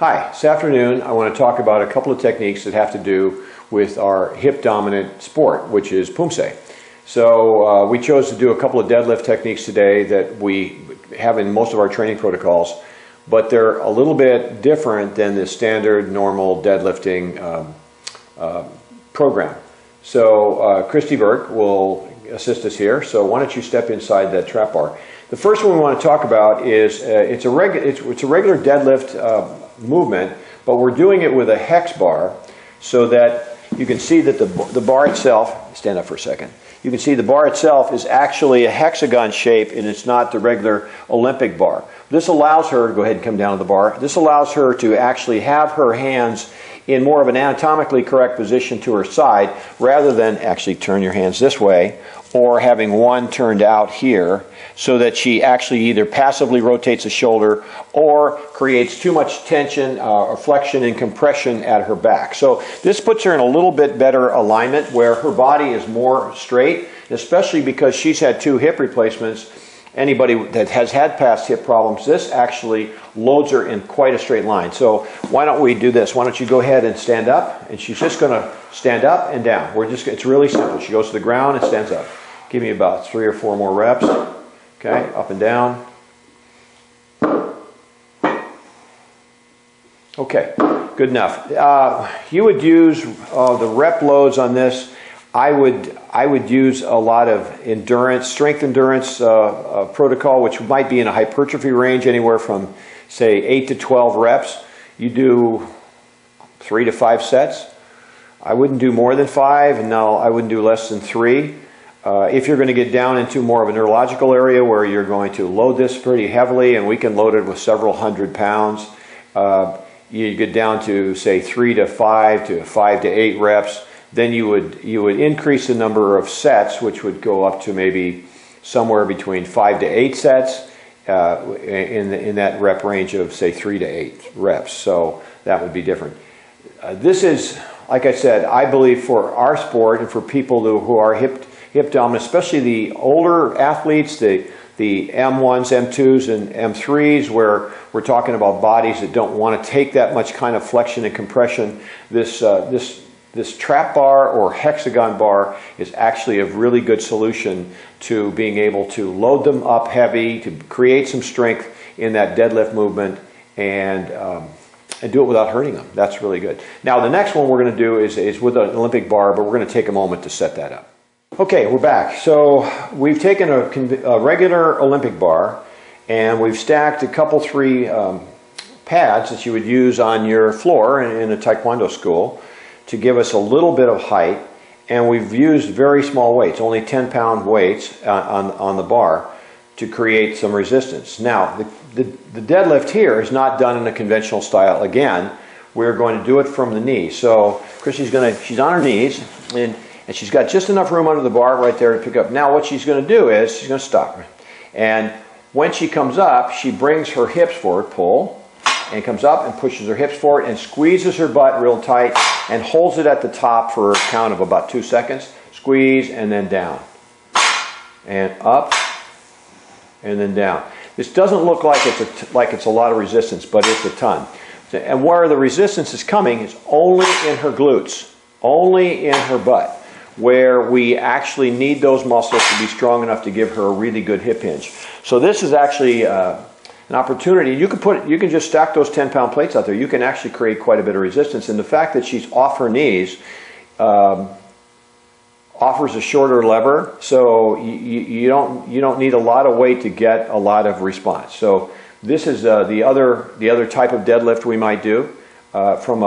Hi, this afternoon I want to talk about a couple of techniques that have to do with our hip dominant sport, which is Poomsae. So we chose to do a couple of deadlift techniques today that we have in most of our training protocols, but they're a little bit different than the standard normal deadlifting program. So Christy Burke will assist us here, so why don't you step inside that trap bar. The first one we want to talk about is it's a regular deadlift movement, but we're doing it with a hex bar so that you can see that the bar itself, stand up for a second, you can see the bar itself is actually a hexagon shape and it's not the regular Olympic bar. This allows her to go ahead and come down to the bar. This allows her to actually have her hands in more of an anatomically correct position to her side rather than actually turn your hands this way or having one turned out here, so that she actually either passively rotates the shoulder or creates too much tension or flexion and compression at her back. So this puts her in a little bit better alignment where her body is more straight, especially because she's had 2 hip replacements. Anybody that has had past hip problems, this actually loads her in quite a straight line. So why don't we do this? Why don't you go ahead and stand up, and she's just going to stand up and down. It's really simple. She goes to the ground and stands up. Give me about 3 or 4 more reps. Okay, up and down. Okay, good enough. You would use the rep loads on this. I would use a lot of endurance, strength endurance protocol, which might be in a hypertrophy range anywhere from, say, 8 to 12 reps. You do 3 to 5 sets. I wouldn't do more than 5, and no, I wouldn't do less than 3. If you're going to get down into more of a neurological area where you're going to load this pretty heavily, and we can load it with several hundred pounds, you get down to, say, 3 to 5 to 8 reps. Then you would increase the number of sets, which would go up to maybe somewhere between 5 to 8 sets in that rep range of, say, 3 to 8 reps. So that would be different. This is, like I said, I believe for our sport and for people who are hip dominant, especially the older athletes, the M1s, M2s, and M3s, where we're talking about bodies that don't want to take that much kind of flexion and compression. This trap bar or hexagon bar is actually a really good solution to being able to load them up heavy, to create some strength in that deadlift movement, and do it without hurting them. That's really good. Now the next one we're going to do is with an Olympic bar, but we're going to take a moment to set that up. Okay, we're back. So we've taken a regular Olympic bar and we've stacked a couple 3 pads that you would use on your floor in a Taekwondo school to give us a little bit of height, and we've used very small weights, only 10-pound weights on the bar to create some resistance. Now the deadlift here is not done in a conventional style. Again, we're going to do it from the knee. So Christy's she's on her knees, and she's got just enough room under the bar right there to pick up. Now what she's going to do is she's going to stop. And when she comes up, she brings her hips forward, pull, and comes up and pushes her hips forward and squeezes her butt real tight and holds it at the top for a count of about 2 seconds. Squeeze and then down. And up and then down. This doesn't look like it's a lot of resistance, but it's a ton. And where the resistance is coming is only in her glutes, only in her butt, where we actually need those muscles to be strong enough to give her a really good hip hinge. So this is actually an opportunity. You can just stack those 10-pound plates out there. You can actually create quite a bit of resistance. And the fact that she's off her knees offers a shorter lever, so you don't need a lot of weight to get a lot of response. So this is the other type of deadlift we might do from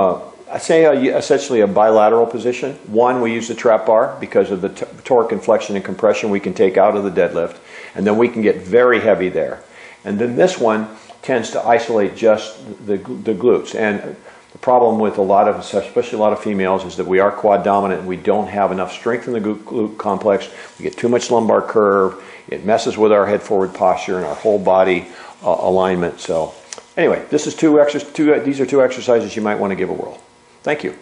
essentially a bilateral position. One, we use the trap bar because of the torque and flexion and compression we can take out of the deadlift, and then we can get very heavy there. And then this one tends to isolate just the glutes. And the problem with especially a lot of females, is that we are quad dominant and we don't have enough strength in the glute complex. We get too much lumbar curve. It messes with our head forward posture and our whole body alignment. So anyway, these are 2 exercises you might want to give a whirl. Thank you.